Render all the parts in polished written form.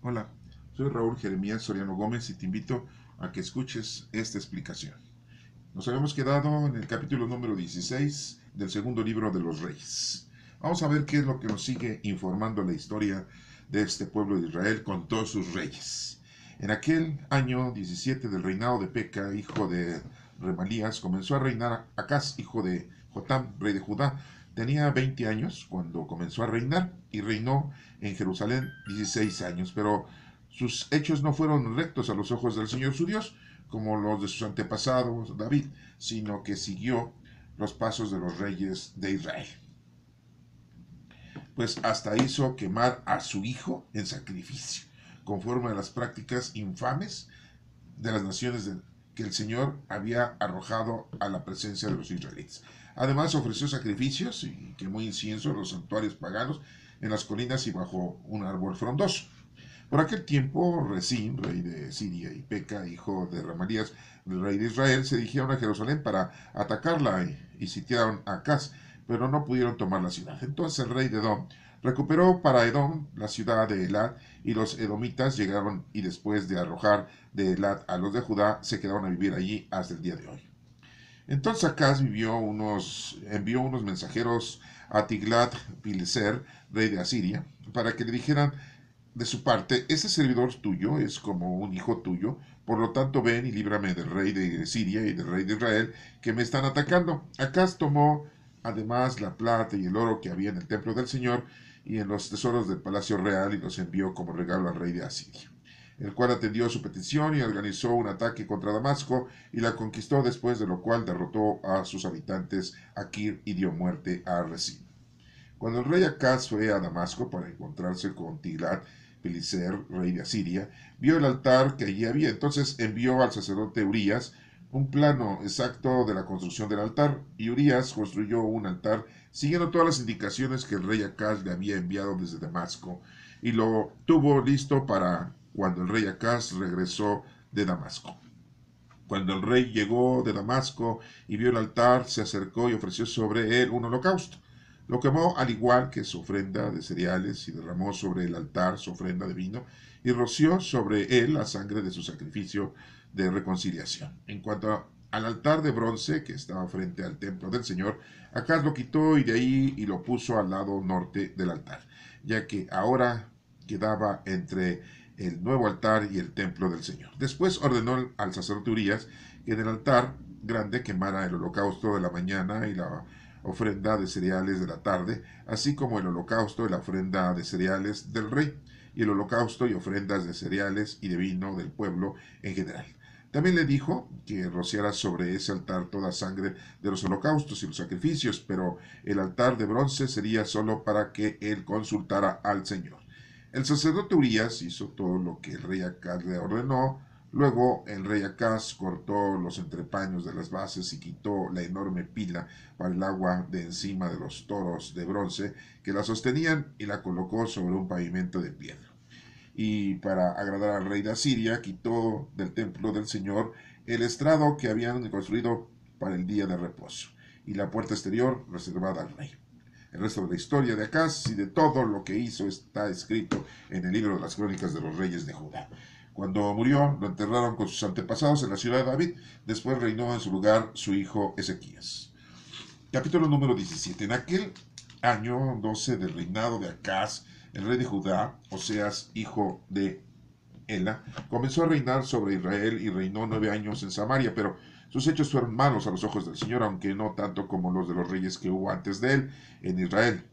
Hola, soy Raúl Jeremías Soriano Gómez y te invito a que escuches esta explicación. Nos habíamos quedado en el capítulo número 16 del segundo libro de los Reyes. Vamos a ver qué es lo que nos sigue informando la historia de este pueblo de Israel con todos sus reyes. En aquel año 17 del reinado de Peca, hijo de Remalías, comenzó a reinar Acaz, hijo de Jotam, rey de Judá. Tenía 20 años cuando comenzó a reinar y reinó en Jerusalén 16 años, pero sus hechos no fueron rectos a los ojos del Señor su Dios, como los de sus antepasados David, sino que siguió los pasos de los reyes de Israel. Pues hasta hizo quemar a su hijo en sacrificio, conforme a las prácticas infames de las naciones que el Señor había arrojado a la presencia de los israelitas. Además ofreció sacrificios y quemó incienso en los santuarios paganos en las colinas y bajo un árbol frondoso. Por aquel tiempo, Resín, rey de Siria, y Peca, hijo de Ramalías, rey de Israel, se dirigieron a Jerusalén para atacarla y sitiaron a Acaz, pero no pudieron tomar la ciudad. Entonces el rey de Edom recuperó para Edom la ciudad de Elat, y los edomitas llegaron y después de arrojar de Elat a los de Judá, se quedaron a vivir allí hasta el día de hoy. Entonces Acaz envió unos mensajeros a Tiglat-Pileser, rey de Asiria, para que le dijeran de su parte: ese servidor tuyo es como un hijo tuyo, por lo tanto ven y líbrame del rey de Siria y del rey de Israel, que me están atacando. Acaz tomó además la plata y el oro que había en el templo del Señor y en los tesoros del palacio real, y los envió como regalo al rey de Asiria, el cual atendió su petición y organizó un ataque contra Damasco y la conquistó, después de lo cual derrotó a sus habitantes a Kir y dio muerte a Rezín. Cuando el rey Acaz fue a Damasco para encontrarse con Tiglat-Pileser, rey de Asiria, vio el altar que allí había. Entonces envió al sacerdote Urías un plano exacto de la construcción del altar, y Urías construyó un altar siguiendo todas las indicaciones que el rey Acaz le había enviado desde Damasco, y lo tuvo listo para cuando el rey Acaz regresó de Damasco. Cuando el rey llegó de Damasco y vio el altar, se acercó y ofreció sobre él un holocausto. Lo quemó al igual que su ofrenda de cereales, y derramó sobre el altar su ofrenda de vino, y roció sobre él la sangre de su sacrificio de reconciliación. En cuanto al altar de bronce que estaba frente al templo del Señor, Acaz lo quitó y de ahí y lo puso al lado norte del altar, ya que ahora quedaba entre el nuevo altar y el templo del Señor. Después ordenó al sacerdote Urías que en el altar grande quemara el holocausto de la mañana y la ofrenda de cereales de la tarde, así como el holocausto y la ofrenda de cereales del rey, y el holocausto y ofrendas de cereales y de vino del pueblo en general. También le dijo que rociara sobre ese altar toda sangre de los holocaustos y los sacrificios, pero el altar de bronce sería solo para que él consultara al Señor. El sacerdote Urías hizo todo lo que el rey Acaz le ordenó. Luego el rey Acaz cortó los entrepaños de las bases y quitó la enorme pila para el agua de encima de los toros de bronce que la sostenían, y la colocó sobre un pavimento de piedra. Y para agradar al rey de Asiria, quitó del templo del Señor el estrado que habían construido para el día de reposo, y la puerta exterior reservada al rey. El resto de la historia de Acaz y de todo lo que hizo está escrito en el libro de las crónicas de los reyes de Judá. Cuando murió, lo enterraron con sus antepasados en la ciudad de David. Después reinó en su lugar su hijo Ezequías. Capítulo número 17. En aquel año 12 del reinado de Acaz, el rey de Judá, Oseas, hijo de Ela, comenzó a reinar sobre Israel y reinó 9 años en Samaria, pero sus hechos fueron malos a los ojos del Señor, aunque no tanto como los de los reyes que hubo antes de él en Israel.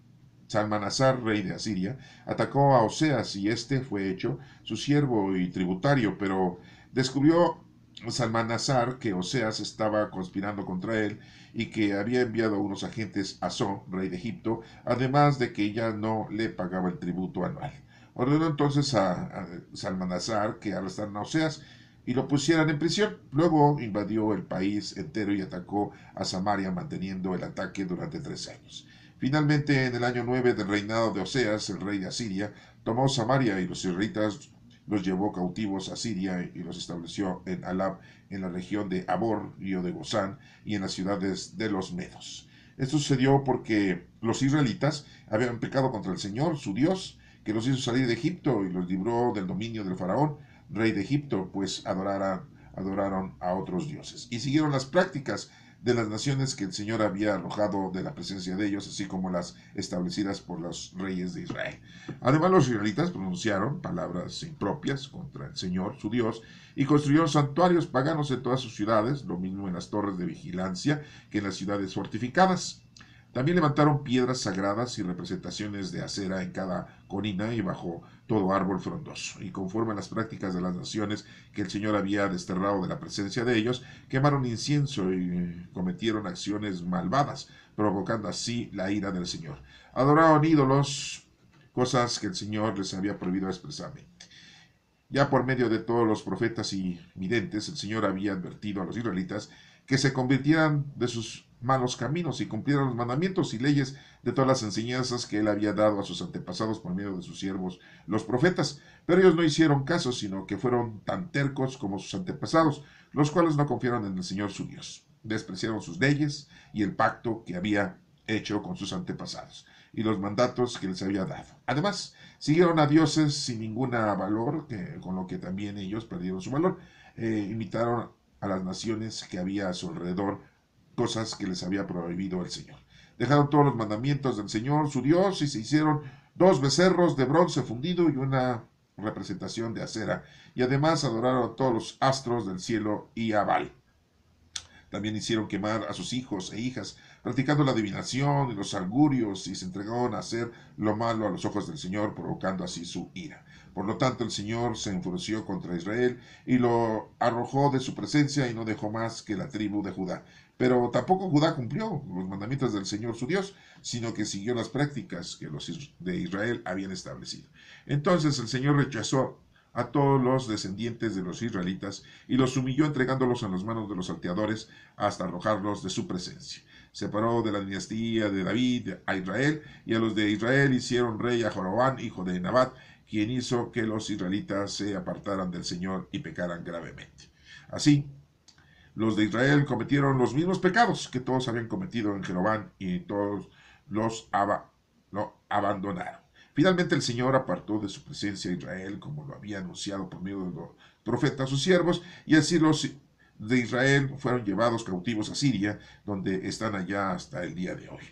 Salmanasar, rey de Asiria, atacó a Oseas, y éste fue hecho su siervo y tributario, pero descubrió Salmanasar que Oseas estaba conspirando contra él y que había enviado unos agentes a So, rey de Egipto, además de que ya no le pagaba el tributo anual. Ordenó entonces a Salmanasar que arrestaran a Oseas y lo pusieran en prisión. Luego invadió el país entero y atacó a Samaria, manteniendo el ataque durante 3 años. Finalmente, en el año 9 del reinado de Oseas, el rey de Asiria tomó Samaria, y los israelitas los llevó cautivos a Siria y los estableció en Alab, en la región de Abor, río de Gozán, y en las ciudades de los Medos. Esto sucedió porque los israelitas habían pecado contra el Señor, su Dios, que los hizo salir de Egipto y los libró del dominio del faraón, rey de Egipto, pues adoraron a otros dioses. Y siguieron las prácticas de las naciones que el Señor había arrojado de la presencia de ellos, así como las establecidas por los reyes de Israel. Además, los israelitas pronunciaron palabras impropias contra el Señor, su Dios, y construyeron santuarios paganos en todas sus ciudades, lo mismo en las torres de vigilancia que en las ciudades fortificadas. También levantaron piedras sagradas y representaciones de acera en cada colina y bajo todo árbol frondoso. Y conforme a las prácticas de las naciones que el Señor había desterrado de la presencia de ellos, quemaron incienso y cometieron acciones malvadas, provocando así la ira del Señor. Adoraron ídolos, cosas que el Señor les había prohibido expresamente. Ya por medio de todos los profetas y videntes, el Señor había advertido a los israelitas que se convirtieran de sus malos caminos y cumplieran los mandamientos y leyes de todas las enseñanzas que él había dado a sus antepasados por medio de sus siervos, los profetas. Pero ellos no hicieron caso, sino que fueron tan tercos como sus antepasados, los cuales no confiaron en el Señor su Dios. Despreciaron sus leyes y el pacto que había hecho con sus antepasados y los mandatos que les había dado. Además, siguieron a dioses sin ningún valor, con lo que también ellos perdieron su valor. Imitaron a las naciones que había a su alrededor, cosas que les había prohibido el Señor. Dejaron todos los mandamientos del Señor, su Dios, y se hicieron 2 becerros de bronce fundido y una representación de acera. Y además adoraron a todos los astros del cielo y a Baal. También hicieron quemar a sus hijos e hijas, practicando la adivinación y los augurios, y se entregaron a hacer lo malo a los ojos del Señor, provocando así su ira. Por lo tanto, el Señor se enfureció contra Israel y lo arrojó de su presencia y no dejó más que la tribu de Judá. Pero tampoco Judá cumplió los mandamientos del Señor su Dios, sino que siguió las prácticas que los de Israel habían establecido. Entonces el Señor rechazó a todos los descendientes de los israelitas y los humilló entregándolos en las manos de los salteadores hasta arrojarlos de su presencia. Separó de la dinastía de David a Israel, y a los de Israel hicieron rey a Jorobán, hijo de Nabat, quien hizo que los israelitas se apartaran del Señor y pecaran gravemente. Así, los de Israel cometieron los mismos pecados que todos habían cometido en Jeroboam, y todos lo abandonaron. Finalmente el Señor apartó de su presencia a Israel, como lo había anunciado por medio de los profetas sus siervos, y así los de Israel fueron llevados cautivos a Siria, donde están allá hasta el día de hoy.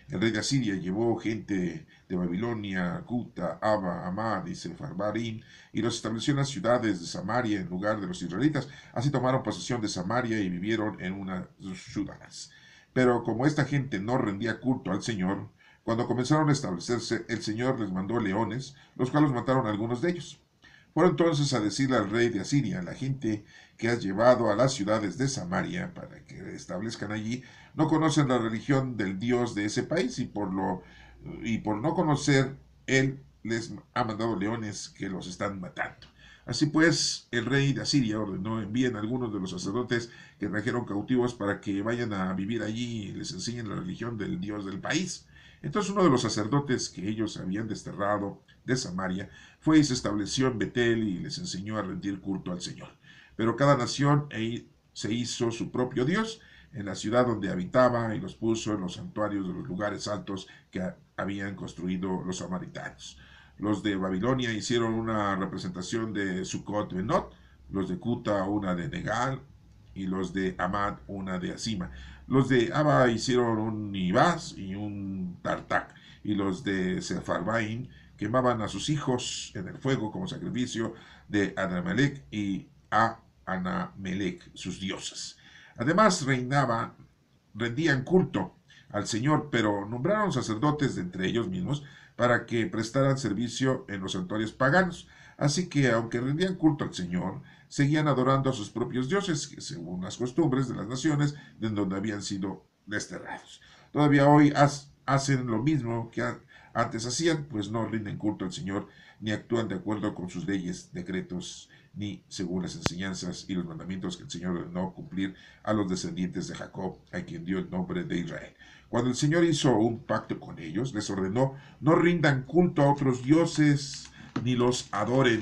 El rey de Asiria llevó gente de Babilonia, Cuta, Aba, Amad y Sefarbarim, y los estableció en las ciudades de Samaria en lugar de los israelitas. Así tomaron posesión de Samaria y vivieron en unas ciudades. Pero como esta gente no rendía culto al Señor, cuando comenzaron a establecerse, el Señor les mandó leones, los cuales mataron a algunos de ellos. Fueron entonces a decirle al rey de Asiria: la gente que has llevado a las ciudades de Samaria para que establezcan allí no conocen la religión del Dios de ese país, y por no conocer, él les ha mandado leones que los están matando. Así pues, el rey de Asiria ordenó: envíen a algunos de los sacerdotes que trajeron cautivos para que vayan a vivir allí y les enseñen la religión del Dios del país. Entonces uno de los sacerdotes que ellos habían desterrado de Samaria fue y se estableció en Betel y les enseñó a rendir culto al Señor. Pero cada nación se hizo su propio Dios en la ciudad donde habitaba, y los puso en los santuarios de los lugares altos que habían construido los samaritanos. Los de Babilonia hicieron una representación de Sucot Benot, los de Cuta una de Negal, y los de Amad una de Asima. Los de Abba hicieron un Ibaz y un Tartak, y los de Sefarbaim quemaban a sus hijos en el fuego como sacrificio de Anamelech y a Anamelech, sus dioses. Además rendían culto al Señor, pero nombraron sacerdotes de entre ellos mismos para que prestaran servicio en los santuarios paganos. Así que, aunque rendían culto al Señor, seguían adorando a sus propios dioses, según las costumbres de las naciones de donde habían sido desterrados. Todavía hoy hacen lo mismo que antes hacían, pues no rinden culto al Señor, ni actúan de acuerdo con sus leyes, decretos, ni según las enseñanzas y los mandamientos que el Señor ordenó cumplir a los descendientes de Jacob, a quien dio el nombre de Israel. Cuando el Señor hizo un pacto con ellos, les ordenó: no rindan culto a otros dioses, ni los adoren,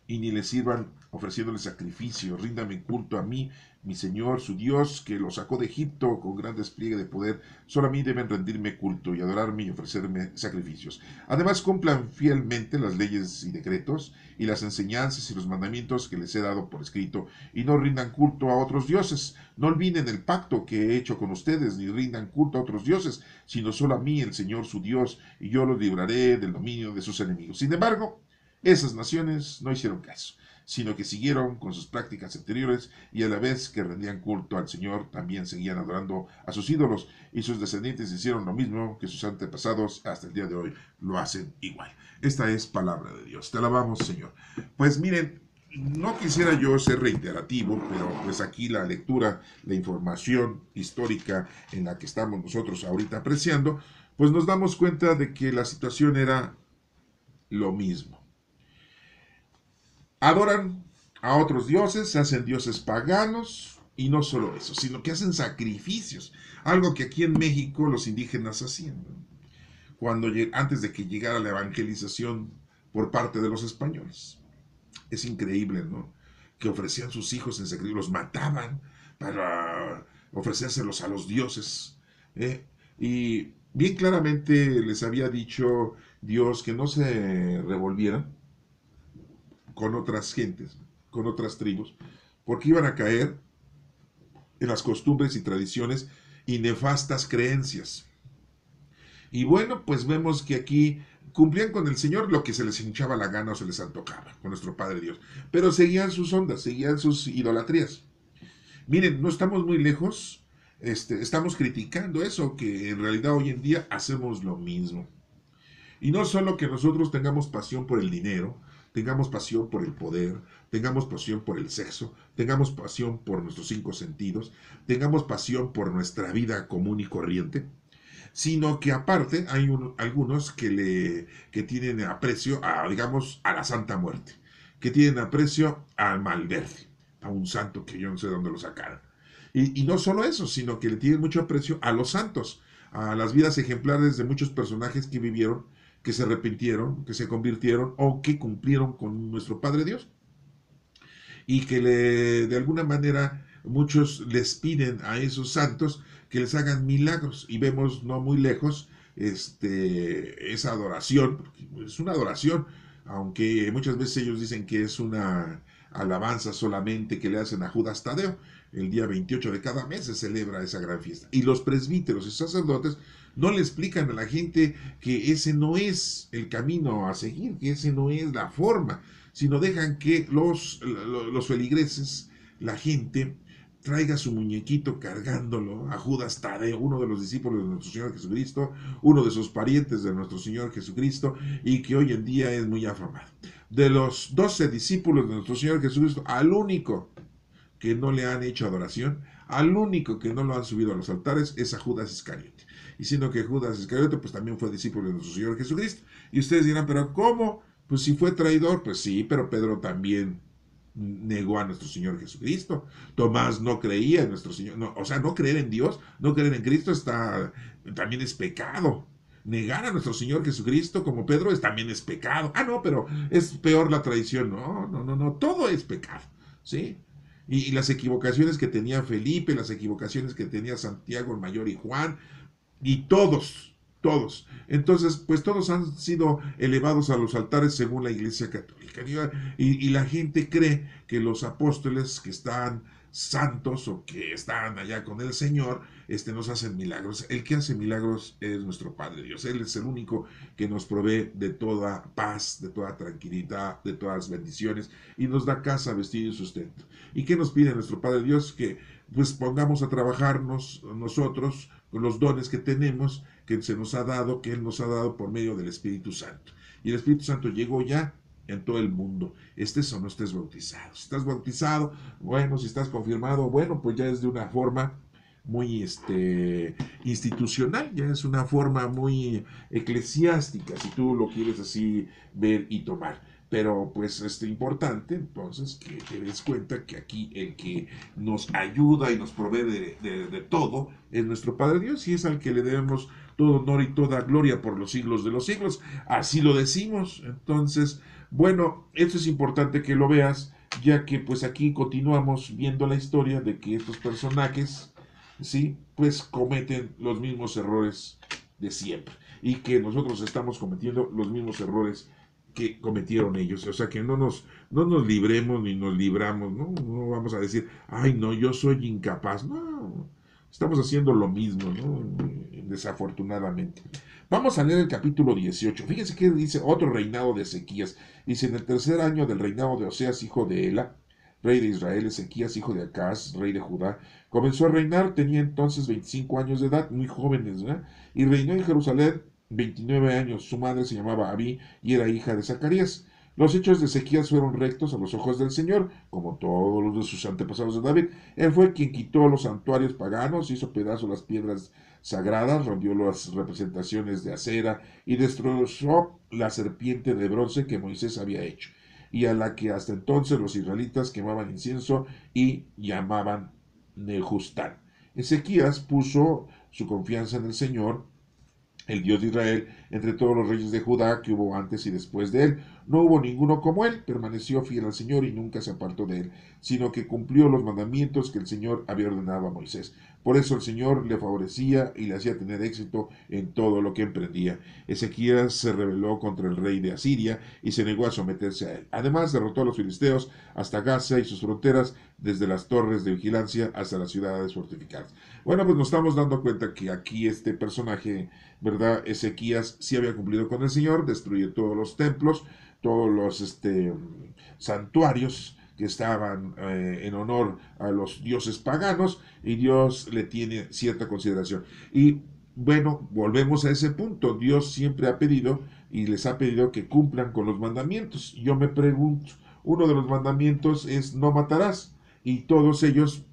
y ni les sirvan ofreciéndole sacrificio. Ríndame culto a mí, mi Señor, su Dios, que los sacó de Egipto con gran despliegue de poder. Solo a mí deben rendirme culto y adorarme y ofrecerme sacrificios. Además, cumplan fielmente las leyes y decretos y las enseñanzas y los mandamientos que les he dado por escrito, y no rindan culto a otros dioses. No olviden el pacto que he hecho con ustedes, ni rindan culto a otros dioses, sino solo a mí, el Señor su Dios, y yo los libraré del dominio de sus enemigos. Sin embargo, esas naciones no hicieron caso, sino que siguieron con sus prácticas anteriores, y a la vez que rendían culto al Señor, también seguían adorando a sus ídolos, y sus descendientes hicieron lo mismo que sus antepasados, hasta el día de hoy lo hacen igual. Esta es palabra de Dios. Te alabamos, Señor. Pues miren, no quisiera yo ser reiterativo, pero pues aquí la lectura, la información histórica en la que estamos nosotros ahorita apreciando, pues nos damos cuenta de que la situación era lo mismo. Adoran a otros dioses, se hacen dioses paganos, y no solo eso, sino que hacen sacrificios, algo que aquí en México los indígenas hacían, ¿no? Antes de que llegara la evangelización por parte de los españoles. Es increíble, ¿no? Que ofrecían sus hijos en sacrificio, los mataban para ofrecérselos a los dioses, ¿eh? Y bien claramente les había dicho Dios que no se revolvieran con otras gentes, con otras tribus, porque iban a caer en las costumbres y tradiciones y nefastas creencias. Y bueno, pues vemos que aquí cumplían con el Señor lo que se les hinchaba la gana o se les antojaba, con nuestro Padre Dios. Pero seguían sus ondas, seguían sus idolatrías. Miren, no estamos muy lejos, estamos criticando eso, que en realidad hoy en día hacemos lo mismo. Y no solo que nosotros tengamos pasión por el dinero, tengamos pasión por el poder, tengamos pasión por el sexo, tengamos pasión por nuestros 5 sentidos, tengamos pasión por nuestra vida común y corriente, sino que aparte hay algunos que tienen aprecio a, digamos, a la Santa Muerte, que tienen aprecio al Malverde, a un santo que yo no sé de dónde lo sacaron. Y no solo eso, sino que le tienen mucho aprecio a los santos, a las vidas ejemplares de muchos personajes que vivieron, que se arrepintieron, que se convirtieron o que cumplieron con nuestro Padre Dios. Y que de alguna manera muchos les piden a esos santos que les hagan milagros. Y vemos no muy lejos esa adoración, es una adoración, aunque muchas veces ellos dicen que es una alabanza solamente que le hacen a Judas Tadeo. El día 28 de cada mes se celebra esa gran fiesta. Y los presbíteros y sacerdotes no le explican a la gente que ese no es el camino a seguir, que ese no es la forma, sino dejan que los feligreses, la gente, traiga su muñequito cargándolo a Judas Tadeo, uno de los discípulos de nuestro Señor Jesucristo, uno de sus parientes de nuestro Señor Jesucristo, y que hoy en día es muy afamado. De los 12 discípulos de nuestro Señor Jesucristo, al único que no le han hecho adoración, al único que no lo han subido a los altares, es a Judas Iscariote. Y siendo que Judas Iscariote pues también fue discípulo de nuestro Señor Jesucristo. Y ustedes dirán, ¿pero cómo? Pues si fue traidor, pues sí, pero Pedro también negó a nuestro Señor Jesucristo. Tomás no creía en nuestro Señor. No, o sea, no creer en Dios, no creer en Cristo también es pecado. Negar a nuestro Señor Jesucristo como Pedro también es pecado. Ah, no, pero es peor la traición. No, todo es pecado, ¿sí? Y las equivocaciones que tenía Felipe, las equivocaciones que tenía Santiago el Mayor y Juan, y todos. Entonces, pues todos han sido elevados a los altares según la Iglesia Católica. Y la gente cree que los apóstoles que están santos o que están allá con el Señor, nos hacen milagros. El que hace milagros es nuestro Padre Dios. Él es el único que nos provee de toda paz, de toda tranquilidad, de todas bendiciones, y nos da casa, vestido y sustento. ¿Y qué nos pide nuestro Padre Dios? Que pues pongamos a trabajarnos nosotros con los dones que tenemos, que se nos ha dado, que Él nos ha dado por medio del Espíritu Santo. Y el Espíritu Santo llegó ya en todo el mundo, estés o no estés bautizado. Si estás bautizado, bueno, si estás confirmado, bueno, pues ya es de una forma muy institucional, ya es una forma muy eclesiástica, si tú lo quieres así ver y tomar. Pero pues es importante entonces que te des cuenta que aquí el que nos ayuda y nos provee de todo es nuestro Padre Dios, y es al que le debemos todo honor y toda gloria por los siglos de los siglos. Así lo decimos. Entonces, bueno, esto es importante que lo veas, ya que pues aquí continuamos viendo la historia de que estos personajes, sí, pues cometen los mismos errores de siempre y que nosotros estamos cometiendo los mismos errores que cometieron ellos. O sea que no nos libremos ni nos libramos, ¿no? No vamos a decir, ay, no, yo soy incapaz. No, estamos haciendo lo mismo, ¿no? Desafortunadamente. Vamos a leer el capítulo 18. Fíjense que dice otro reinado de Ezequías. Dice, en el tercer año del reinado de Oseas, hijo de Ela, rey de Israel, Ezequías, hijo de Acaz, rey de Judá, comenzó a reinar, tenía entonces 25 años de edad, muy jóvenes, ¿verdad? Y reinó en Jerusalén 29 años. Su madre se llamaba Abí y era hija de Zacarías. Los hechos de Ezequías fueron rectos a los ojos del Señor, como todos los de sus antepasados de David. Él fue quien quitó los santuarios paganos, hizo pedazos las piedras sagradas, rompió las representaciones de acera y destrozó la serpiente de bronce que Moisés había hecho, y a la que hasta entonces los israelitas quemaban incienso y llamaban Nejustán. Ezequías puso su confianza en el Señor, el Dios de Israel, entre todos los reyes de Judá que hubo antes y después de él. No hubo ninguno como él, permaneció fiel al Señor y nunca se apartó de él, sino que cumplió los mandamientos que el Señor había ordenado a Moisés. Por eso el Señor le favorecía y le hacía tener éxito en todo lo que emprendía. Ezequías se rebeló contra el rey de Asiria y se negó a someterse a él. Además, derrotó a los filisteos hasta Gaza y sus fronteras, desde las torres de vigilancia hasta las ciudades fortificadas. Bueno, pues nos estamos dando cuenta que aquí este personaje, ¿verdad? Ezequías sí había cumplido con el Señor, destruyó todos los templos, todos los santuarios que estaban en honor a los dioses paganos, y Dios le tiene cierta consideración. Y bueno, volvemos a ese punto. Dios siempre ha pedido y les ha pedido que cumplan con los mandamientos. Yo me pregunto, uno de los mandamientos es no matarás, y todos ellos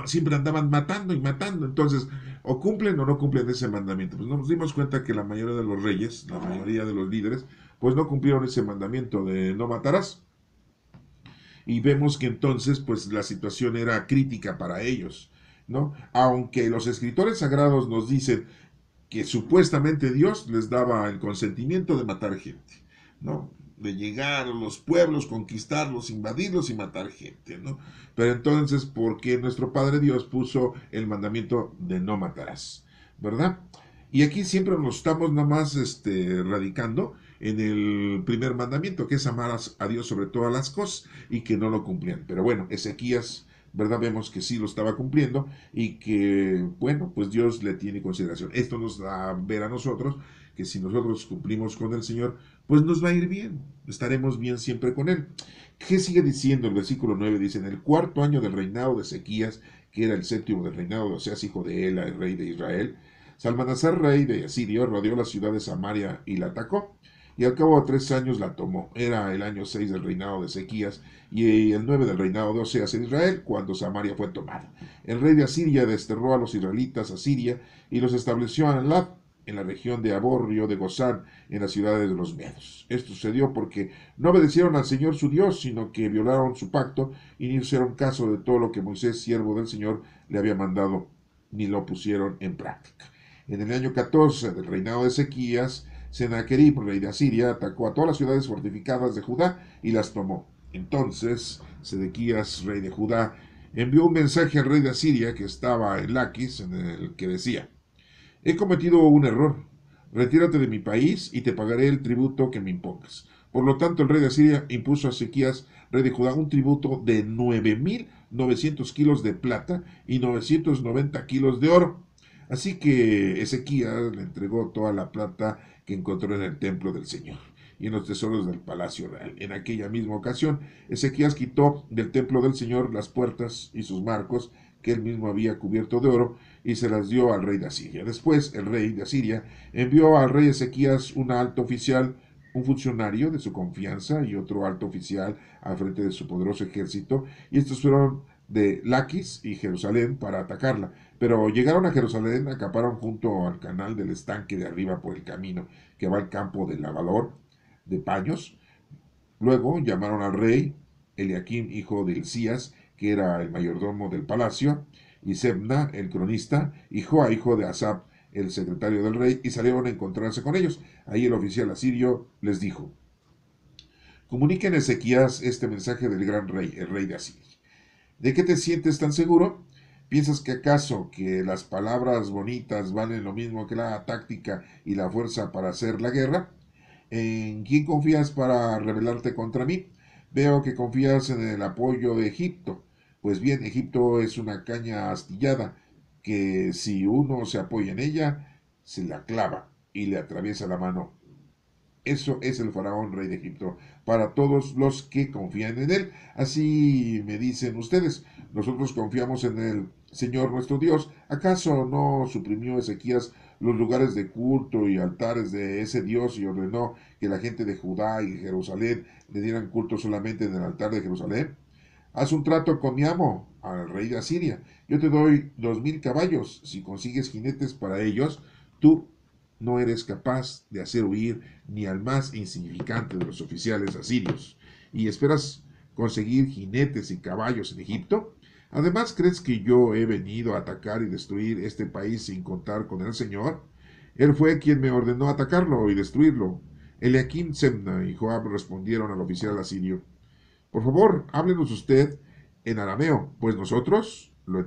siempre andaban matando y matando. Entonces, o cumplen o no cumplen ese mandamiento. Pues nos dimos cuenta que la mayoría de los reyes, la mayoría de los líderes, pues no cumplieron ese mandamiento de no matarás. Y vemos que entonces, pues la situación era crítica para ellos, ¿no? Aunque los escritores sagrados nos dicen que supuestamente Dios les daba el consentimiento de matar gente, ¿no? De llegar a los pueblos, conquistarlos, invadirlos y matar gente, ¿no? Pero entonces, ¿por qué nuestro Padre Dios puso el mandamiento de no matarás? ¿Verdad? Y aquí siempre nos estamos nada más radicando en el primer mandamiento, que es amar a Dios sobre todas las cosas, y que no lo cumplían. Pero bueno, Ezequías, ¿verdad? Vemos que sí lo estaba cumpliendo y que, bueno, pues Dios le tiene consideración. Esto nos da a ver a nosotros que si nosotros cumplimos con el Señor, pues nos va a ir bien, estaremos bien siempre con Él. ¿Qué sigue diciendo el versículo 9? Dice, en el cuarto año del reinado de Ezequías, que era el séptimo del reinado de Oseas, hijo de Ela, el rey de Israel, Salmanasar, rey de Asirio, rodeó la ciudad de Samaria y la atacó, y al cabo de 3 años la tomó. Era el año 6 del reinado de Ezequías y el 9 del reinado de Oseas en Israel, cuando Samaria fue tomada. El rey de Asiria desterró a los israelitas a Siria y los estableció en Lad, en la región de Aborrio de Gozán, en las ciudades de los medos. Esto sucedió porque no obedecieron al Señor su Dios, sino que violaron su pacto y no hicieron caso de todo lo que Moisés, siervo del Señor, le había mandado, ni lo pusieron en práctica. En el año 14 del reinado de Ezequías, Sennacherib, rey de Asiria, atacó a todas las ciudades fortificadas de Judá y las tomó. Entonces, Sedequías, rey de Judá, envió un mensaje al rey de Asiria, que estaba en Laquis, en el que decía: he cometido un error. Retírate de mi país y te pagaré el tributo que me impongas. Por lo tanto, el rey de Asiria impuso a Ezequías, rey de Judá, un tributo de 9.900 kilos de plata y 990 kilos de oro. Así que Ezequías le entregó toda la plata que encontró en el templo del Señor y en los tesoros del palacio real. En aquella misma ocasión, Ezequías quitó del templo del Señor las puertas y sus marcos, que él mismo había cubierto de oro, y se las dio al rey de Asiria. Después, el rey de Asiria envió al rey Ezequías un alto oficial, un funcionario de su confianza, y otro alto oficial al frente de su poderoso ejército, y estos fueron de Laquis y Jerusalén para atacarla. Pero llegaron a Jerusalén, acamparon junto al canal del estanque de arriba por el camino que va al campo del lavador de paños. Luego llamaron al rey Eliaquim, hijo de Hilcías, que era el mayordomo del palacio, y Sebna, el cronista, y Joa, hijo de Asap, el secretario del rey, y salieron a encontrarse con ellos. Ahí el oficial asirio les dijo: Comunica en Ezequías este mensaje del gran rey, el rey de Asiria. ¿De qué te sientes tan seguro? ¿Piensas que acaso que las palabras bonitas valen lo mismo que la táctica y la fuerza para hacer la guerra? ¿En quién confías para rebelarte contra mí? Veo que confías en el apoyo de Egipto. Pues bien, Egipto es una caña astillada que si uno se apoya en ella, se la clava y le atraviesa la mano. Eso es el faraón, rey de Egipto, para todos los que confían en él. Así me dicen ustedes, nosotros confiamos en el Señor nuestro Dios. ¿Acaso no suprimió Ezequías los lugares de culto y altares de ese Dios y ordenó que la gente de Judá y Jerusalén le dieran culto solamente en el altar de Jerusalén? Haz un trato con mi amo, al rey de Asiria. Yo te doy 2000 caballos. Si consigues jinetes para ellos, tú no eres capaz de hacer huir ni al más insignificante de los oficiales asirios. ¿Y esperas conseguir jinetes y caballos en Egipto? Además, ¿crees que yo he venido a atacar y destruir este país sin contar con el Señor? Él fue quien me ordenó atacarlo y destruirlo. Eliakim, Semna y Joab respondieron al oficial asirio: por favor, háblenos usted en arameo, pues nosotros lo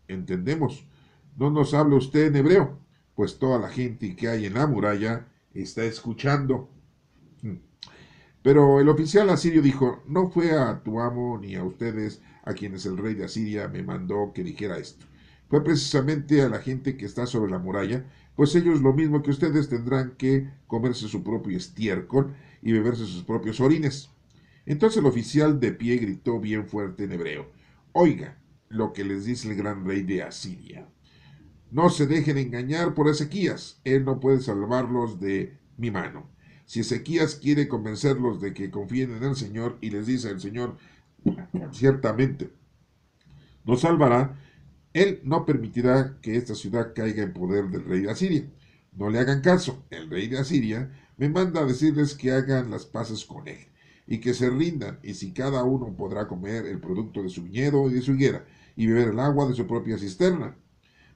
entendemos. No nos hable usted en hebreo, pues toda la gente que hay en la muralla está escuchando. Pero el oficial asirio dijo: no fue a tu amo ni a ustedes a quienes el rey de Asiria me mandó que dijera esto. Fue precisamente a la gente que está sobre la muralla, pues ellos lo mismo que ustedes tendrán que comerse su propio estiércol y beberse sus propios orines. Entonces el oficial de pie gritó bien fuerte en hebreo: oiga lo que les dice el gran rey de Asiria. No se dejen engañar por Ezequías, él no puede salvarlos de mi mano. Si Ezequías quiere convencerlos de que confíen en el Señor y les dice el Señor, ciertamente nos salvará, él no permitirá que esta ciudad caiga en poder del rey de Asiria. No le hagan caso, el rey de Asiria me manda a decirles que hagan las paces con él y que se rindan, y si cada uno podrá comer el producto de su viñedo y de su higuera y beber el agua de su propia cisterna.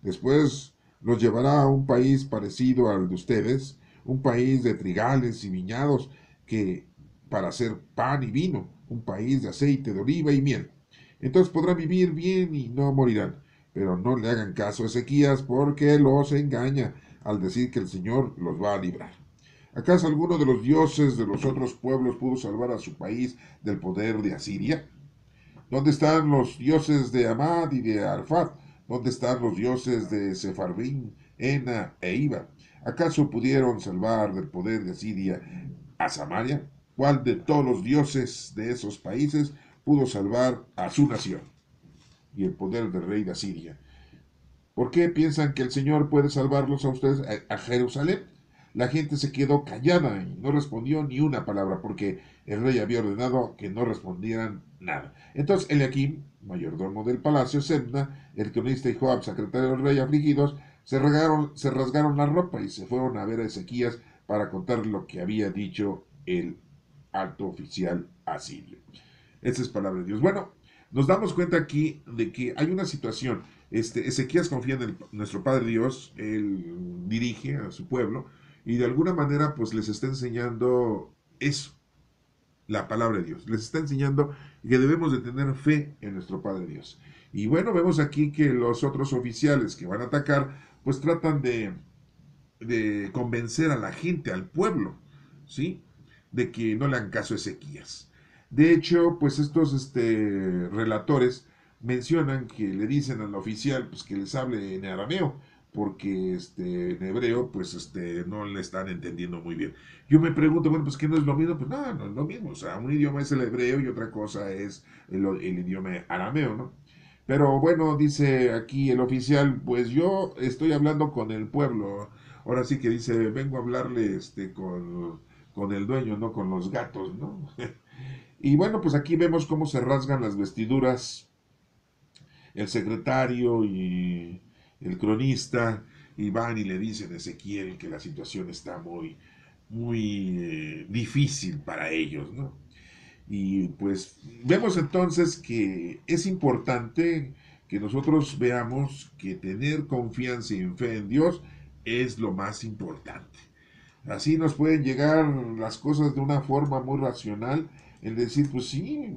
Después los llevará a un país parecido al de ustedes, un país de trigales y viñados que para hacer pan y vino, un país de aceite de oliva y miel. Entonces podrán vivir bien y no morirán. Pero no le hagan caso a Ezequías porque los engaña al decir que el Señor los va a librar. ¿Acaso alguno de los dioses de los otros pueblos pudo salvar a su país del poder de Asiria? ¿Dónde están los dioses de Amad y de Arfat? ¿Dónde están los dioses de Sefarvim, Ena e Iba? ¿Acaso pudieron salvar del poder de Asiria a Samaria? ¿Cuál de todos los dioses de esos países pudo salvar a su nación y el poder del rey de Asiria? ¿Por qué piensan que el Señor puede salvarlos a ustedes, a Jerusalén? La gente se quedó callada y no respondió ni una palabra porque el rey había ordenado que no respondieran nada. Entonces Eliakim, mayordomo del palacio, Sebna, el cronista y Joab, secretario del rey, afligidos, se rasgaron la ropa y se fueron a ver a Ezequías para contar lo que había dicho el alto oficial asirio. Esa es palabra de Dios. Bueno, nos damos cuenta aquí de que hay una situación. Ezequías confía en nuestro Padre Dios, él dirige a su pueblo y de alguna manera pues les está enseñando eso, la palabra de Dios. Les está enseñando que debemos de tener fe en nuestro Padre Dios. Y bueno, vemos aquí que los otros oficiales que van a atacar pues tratan de convencer a la gente, al pueblo, ¿sí? De que no le hagan caso a Ezequías. De hecho, pues estos relatores mencionan que le dicen al oficial pues, que les hable en arameo, porque en hebreo pues no le están entendiendo muy bien. Yo me pregunto, bueno, pues ¿qué no es lo mismo? Pues no, no es lo mismo. O sea, un idioma es el hebreo y otra cosa es el idioma arameo, ¿no? Pero bueno, dice aquí el oficial, pues yo estoy hablando con el pueblo. Ahora sí que dice, vengo a hablarle con el dueño, no con los gatos, ¿no? Y bueno, pues aquí vemos cómo se rasgan las vestiduras el secretario y el cronista, y van y le dicen a Ezequiel que la situación está muy difícil para ellos, ¿no? Y pues vemos entonces que es importante que nosotros veamos que tener confianza y fe en Dios es lo más importante. Así nos pueden llegar las cosas de una forma muy racional, el decir, pues sí,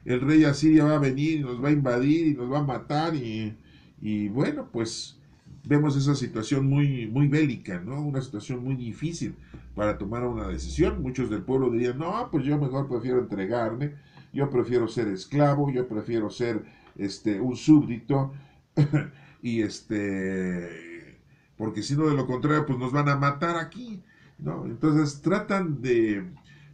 el rey Asiria va a venir y nos va a invadir y nos va a matar y bueno, pues vemos esa situación muy bélica, ¿no? Una situación muy difícil para tomar una decisión. Muchos del pueblo dirían, no, pues yo mejor prefiero entregarme, yo prefiero ser esclavo, yo prefiero ser un súbdito y porque si no de lo contrario pues nos van a matar aquí, ¿no? Entonces tratan de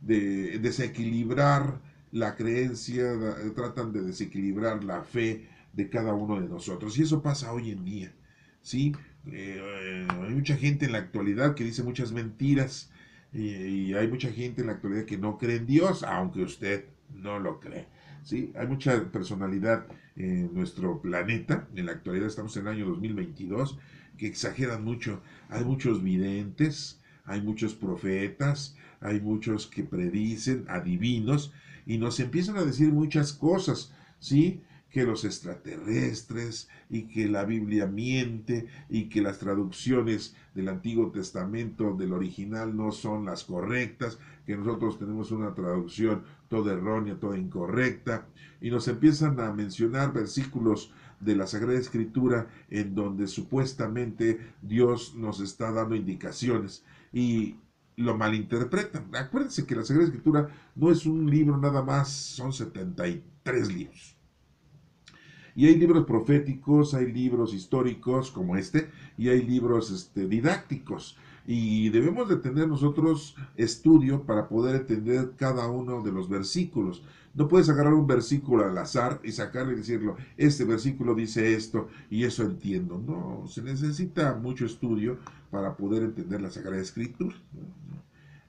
desequilibrar la creencia, tratan de desequilibrar la fe de cada uno de nosotros y eso pasa hoy en día, ¿sí? Hay mucha gente en la actualidad que dice muchas mentiras y hay mucha gente en la actualidad que no cree en Dios, aunque usted no lo cree. ¿Sí? Hay mucha personalidad en nuestro planeta, en la actualidad estamos en el año 2022, que exageran mucho. Hay muchos videntes, hay muchos profetas, hay muchos que predicen, adivinos, y nos empiezan a decir muchas cosas, ¿sí? Que los extraterrestres y que la Biblia miente y que las traducciones del Antiguo Testamento del original no son las correctas, que nosotros tenemos una traducción toda errónea, toda incorrecta, y nos empiezan a mencionar versículos de la Sagrada Escritura en donde supuestamente Dios nos está dando indicaciones y lo malinterpretan. Acuérdense que la Sagrada Escritura no es un libro nada más, son 73 libros. Y hay libros proféticos, hay libros históricos como y hay libros didácticos. Y debemos de tener nosotros estudio para poder entender cada uno de los versículos. No puedes agarrar un versículo al azar y sacarle y decirlo, este versículo dice esto y eso entiendo. No, se necesita mucho estudio para poder entender la Sagrada Escritura.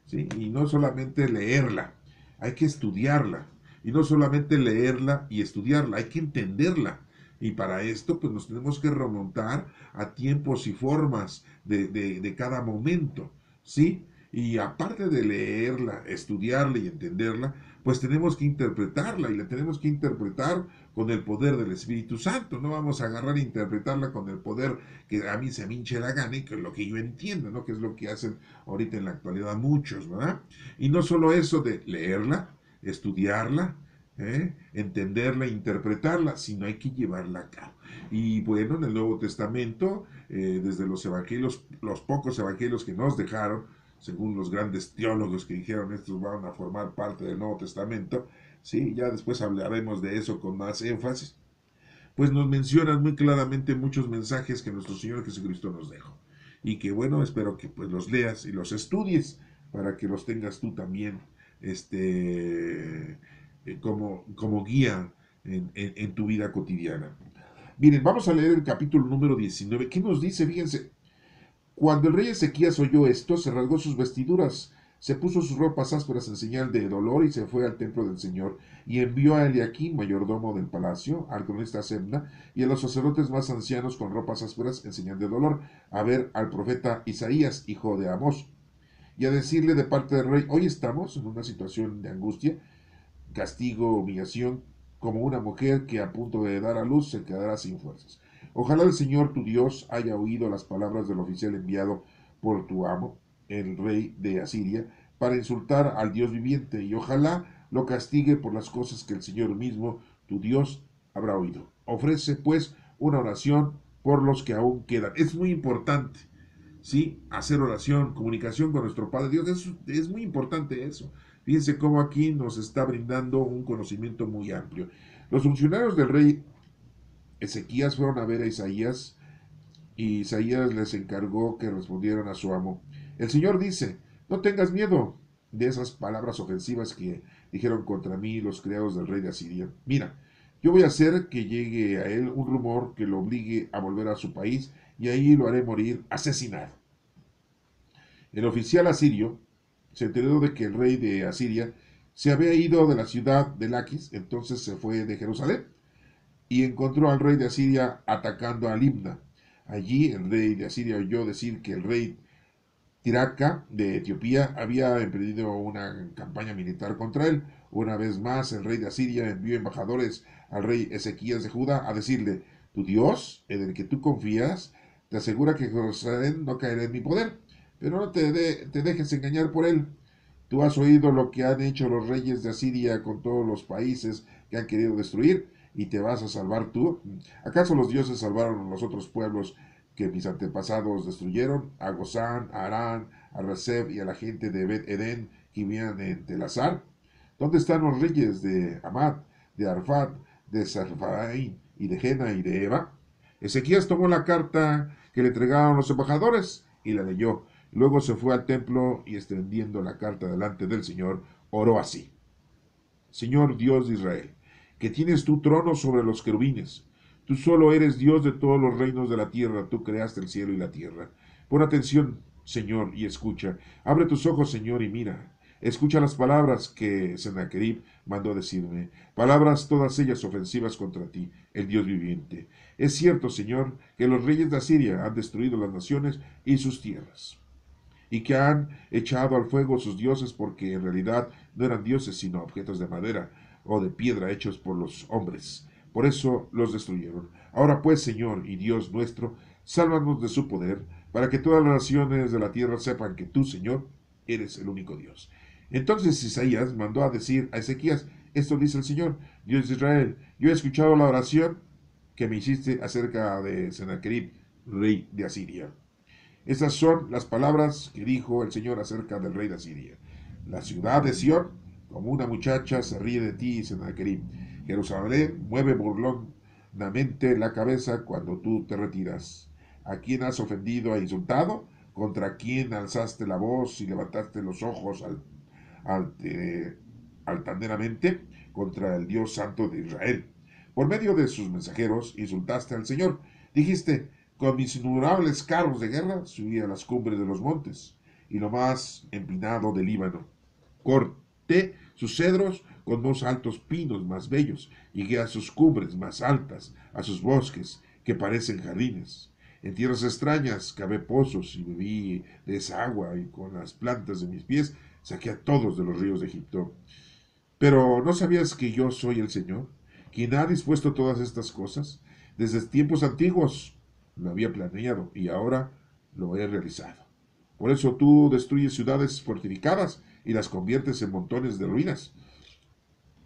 ¿Sí? Y no solamente leerla, hay que estudiarla. Y no solamente leerla y estudiarla, hay que entenderla. Y para esto, pues nos tenemos que remontar a tiempos y formas de cada momento, ¿sí? Y aparte de leerla, estudiarla y entenderla, pues tenemos que interpretarla y la tenemos que interpretar con el poder del Espíritu Santo. No vamos a agarrar e interpretarla con el poder que a mí se me hinche la gana y que es lo que yo entiendo, ¿no? Que es lo que hacen ahorita en la actualidad muchos, ¿verdad? Y no solo eso de leerla, estudiarla, entenderla, interpretarla, sino hay que llevarla a cabo. Y bueno, en el Nuevo Testamento, desde los evangelios, los pocos evangelios que nos dejaron, según los grandes teólogos que dijeron estos van a formar parte del Nuevo Testamento, sí, ya después hablaremos de eso con más énfasis, pues nos mencionan muy claramente muchos mensajes que nuestro Señor Jesucristo nos dejó. Y que bueno, espero que pues los leas y los estudies para que los tengas tú también como guía en tu vida cotidiana. Miren, vamos a leer el capítulo número 19. ¿Qué nos dice? Fíjense, cuando el rey Ezequías oyó esto, se rasgó sus vestiduras, se puso sus ropas ásperas en señal de dolor y se fue al templo del Señor, y envió a Eliaquín, mayordomo del palacio, al cronista Sebna, y a los sacerdotes más ancianos con ropas ásperas en señal de dolor, a ver al profeta Isaías, hijo de Amós, y a decirle de parte del rey, hoy estamos en una situación de angustia, castigo, humillación, como una mujer que a punto de dar a luz se quedará sin fuerzas. Ojalá el Señor tu Dios haya oído las palabras del oficial enviado por tu amo, el rey de Asiria, para insultar al Dios viviente, y ojalá lo castigue por las cosas que el Señor mismo, tu Dios, habrá oído. Ofrece, pues, una oración por los que aún quedan. Es muy importante, ¿sí? Hacer oración, comunicación con nuestro Padre Dios, es muy importante eso. Fíjense cómo aquí nos está brindando un conocimiento muy amplio. Los funcionarios del rey Ezequías fueron a ver a Isaías y Isaías les encargó que respondieran a su amo. El Señor dice, no tengas miedo de esas palabras ofensivas que dijeron contra mí los criados del rey de Asiria. Mira, yo voy a hacer que llegue a él un rumor que lo obligue a volver a su país y ahí lo haré morir asesinado. El oficial asirio se enteró de que el rey de Asiria se había ido de la ciudad de Laquis, entonces se fue de Jerusalén y encontró al rey de Asiria atacando a Libna. Allí el rey de Asiria oyó decir que el rey Tiraca de Etiopía había emprendido una campaña militar contra él. Una vez más el rey de Asiria envió embajadores al rey Ezequías de Judá a decirle, tu Dios, en el que tú confías, te asegura que Jerusalén no caerá en mi poder. pero no te dejes engañar por él. Tú has oído lo que han hecho los reyes de Asiria con todos los países que han querido destruir, y te vas a salvar tú. ¿Acaso los dioses salvaron a los otros pueblos que mis antepasados destruyeron? A Gozán, a Arán, a Rezeb y a la gente de Bet Edén que vivían en Telazar. ¿Dónde están los reyes de Hamad, de Arfat, de Sarfaín y de Jena y de Eva? Ezequías tomó la carta que le entregaron los embajadores y la leyó. Luego se fue al templo y, extendiendo la carta delante del Señor, oró así: Señor Dios de Israel, que tienes tu trono sobre los querubines, tú solo eres Dios de todos los reinos de la tierra, tú creaste el cielo y la tierra. Pon atención, Señor, y escucha. Abre tus ojos, Señor, y mira. Escucha las palabras que Sennacherib mandó decirme, palabras todas ellas ofensivas contra ti, el Dios viviente. Es cierto, Señor, que los reyes de Asiria han destruido las naciones y sus tierras, y que han echado al fuego sus dioses, porque en realidad no eran dioses sino objetos de madera o de piedra hechos por los hombres. Por eso los destruyeron. Ahora pues, Señor y Dios nuestro, sálvanos de su poder, para que todas las naciones de la tierra sepan que tú, Señor, eres el único Dios. Entonces Isaías mandó a decir a Ezequías: esto dice el Señor, Dios de Israel, yo he escuchado la oración que me hiciste acerca de Sennacherib, rey de Asiria. Estas son las palabras que dijo el Señor acerca del rey de Asiria. La ciudad de Sión, como una muchacha, se ríe de ti, Sennacherib. Jerusalén mueve burlonamente la cabeza cuando tú te retiras. ¿A quién has ofendido e insultado? ¿Contra quién alzaste la voz y levantaste los ojos altaneramente? Contra el Dios Santo de Israel. Por medio de sus mensajeros insultaste al Señor. Dijiste: con mis innumerables carros de guerra subí a las cumbres de los montes y lo más empinado del Líbano. Corté sus cedros con los altos pinos más bellos, y llegué a sus cumbres más altas, a sus bosques que parecen jardines. En tierras extrañas cavé pozos y bebí de esa agua, y con las plantas de mis pies saqué a todos de los ríos de Egipto. Pero ¿no sabías que yo soy el Señor, quien ha dispuesto todas estas cosas? Desde tiempos antiguos lo había planeado y ahora lo he realizado. Por eso tú destruyes ciudades fortificadas y las conviertes en montones de ruinas.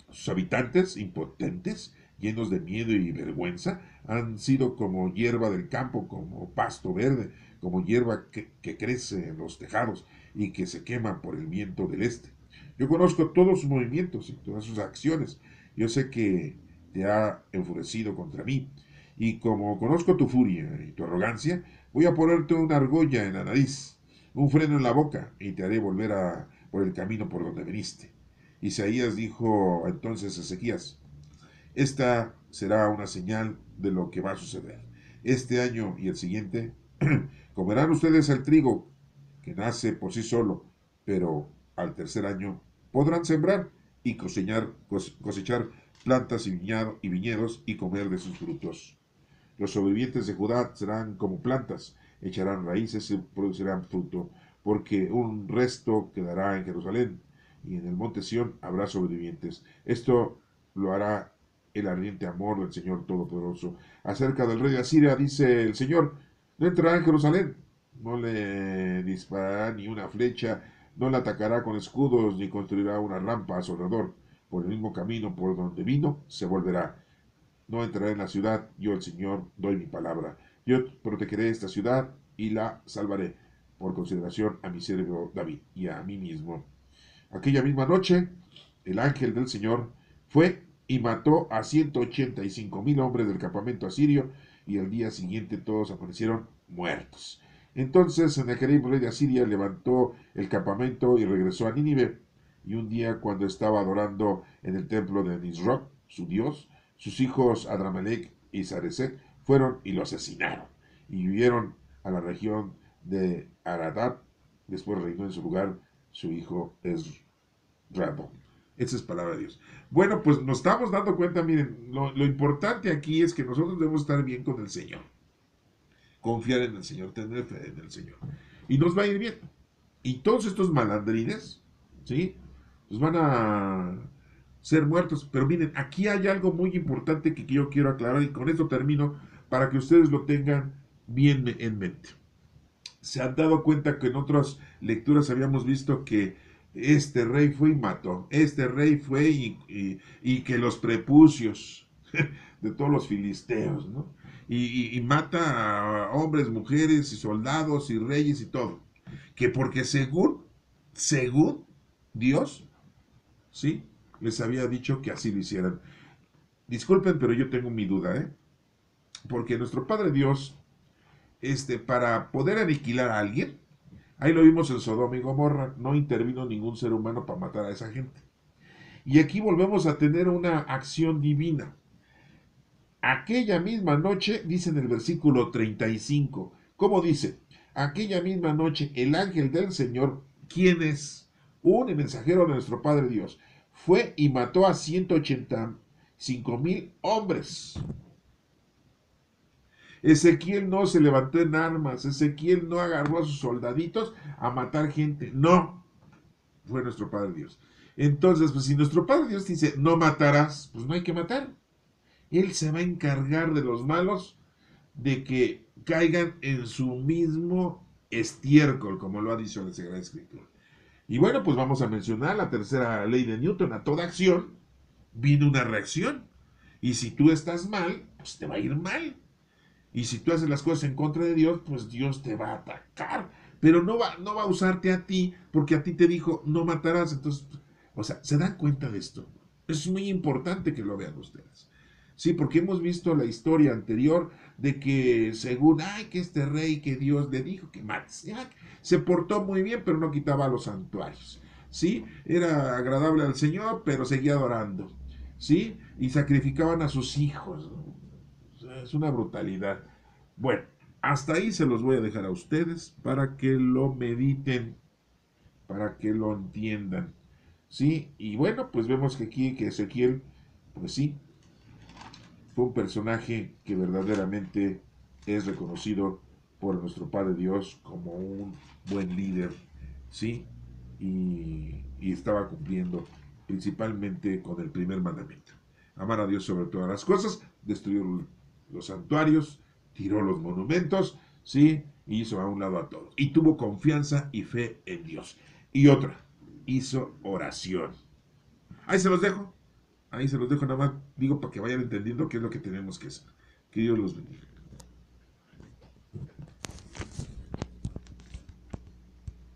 Sus habitantes, impotentes, llenos de miedo y vergüenza, han sido como hierba del campo, como pasto verde, como hierba que crece en los tejados y que se quema por el viento del este. Yo conozco todos sus movimientos y todas sus acciones. Yo sé que te ha enfurecido contra mí. Y como conozco tu furia y tu arrogancia, voy a ponerte una argolla en la nariz, un freno en la boca, y te haré volver por el camino por donde veniste. Isaías dijo entonces a Ezequías: esta será una señal de lo que va a suceder. Este año y el siguiente comerán ustedes el trigo que nace por sí solo, pero al tercer año podrán sembrar y cosechar plantas y viñedos y comer de sus frutos. Los sobrevivientes de Judá serán como plantas, echarán raíces y producirán fruto, porque un resto quedará en Jerusalén, y en el monte Sión habrá sobrevivientes. Esto lo hará el ardiente amor del Señor Todopoderoso. Acerca del rey de Asiria dice el Señor: no entrará en Jerusalén, no le disparará ni una flecha, no le atacará con escudos, ni construirá una rampa a su alrededor. Por el mismo camino por donde vino, se volverá. No entrará en la ciudad, yo el Señor doy mi palabra. Yo protegeré esta ciudad y la salvaré, por consideración a mi siervo David y a mí mismo. Aquella misma noche, el ángel del Señor fue y mató a 185,000 hombres del campamento asirio, y al día siguiente todos aparecieron muertos. Entonces Sennacherib, rey de Asiria, levantó el campamento y regresó a Nínive. Y un día, cuando estaba adorando en el templo de Nisroch, su dios, sus hijos Adramelech y Saresek fueron y lo asesinaron, y huyeron a la región de Aradat. Después reinó en su lugar su hijo Esdras. Esa es palabra de Dios. Bueno, pues nos estamos dando cuenta, miren, lo importante aquí es que nosotros debemos estar bien con el Señor, confiar en el Señor, tener fe en el Señor, y nos va a ir bien. Y todos estos malandrines, ¿sí? Pues van a ser muertos. Pero miren, aquí hay algo muy importante que yo quiero aclarar, y con esto termino para que ustedes lo tengan bien en mente. se han dado cuenta que en otras lecturas habíamos visto que este rey fue y mató, este rey fue y que los prepucios de todos los filisteos, ¿no? Y mata a hombres, mujeres y soldados y reyes y todo. Que porque según Dios, ¿sí? Les había dicho que así lo hicieran. Disculpen, pero yo tengo mi duda, ¿eh? Porque nuestro Padre Dios, para poder aniquilar a alguien, ahí lo vimos en Sodoma y Gomorra, no intervino ningún ser humano para matar a esa gente. Y aquí volvemos a tener una acción divina. Aquella misma noche, dice en el versículo 35, ¿cómo dice? Aquella misma noche el ángel del Señor, quien es un mensajero de nuestro Padre Dios, fue y mató a 185,000 hombres. Ezequiel no se levantó en armas, Ezequiel no agarró a sus soldaditos a matar gente, no, fue nuestro Padre Dios. Entonces, pues si nuestro Padre Dios dice, no matarás, pues no hay que matar. Él se va a encargar de los malos de que caigan en su mismo estiércol, como lo ha dicho la Sagrada Escritura. Y bueno, pues vamos a mencionar la tercera ley de Newton. A toda acción viene una reacción. Y si tú estás mal, pues te va a ir mal. Y si tú haces las cosas en contra de Dios, pues Dios te va a atacar. Pero no va a usarte a ti, porque a ti te dijo, no matarás. Entonces, o sea, ¿se dan cuenta de esto? Es muy importante que lo vean ustedes. Sí, porque hemos visto la historia anterior de que según, ay, que este rey que Dios le dijo que mates, se portó muy bien, pero no quitaba los santuarios. Sí, era agradable al Señor, pero seguía adorando. Sí, y sacrificaban a sus hijos, ¿no? O sea, es una brutalidad. Bueno, hasta ahí se los voy a dejar a ustedes para que lo mediten, para que lo entiendan. Sí, y bueno, pues vemos que aquí que Ezequiel, pues sí, fue un personaje que verdaderamente es reconocido por nuestro Padre Dios como un buen líder, ¿sí? Y estaba cumpliendo principalmente con el primer mandamiento. Amar a Dios sobre todas las cosas, destruyó los santuarios, tiró los monumentos, ¿sí? Y hizo a un lado a todos. Y tuvo confianza y fe en Dios. Y otra, hizo oración. Ahí se los dejo. Ahí se los dejo nada más, digo, para que vayan entendiendo qué es lo que tenemos que hacer. Que Dios los bendiga.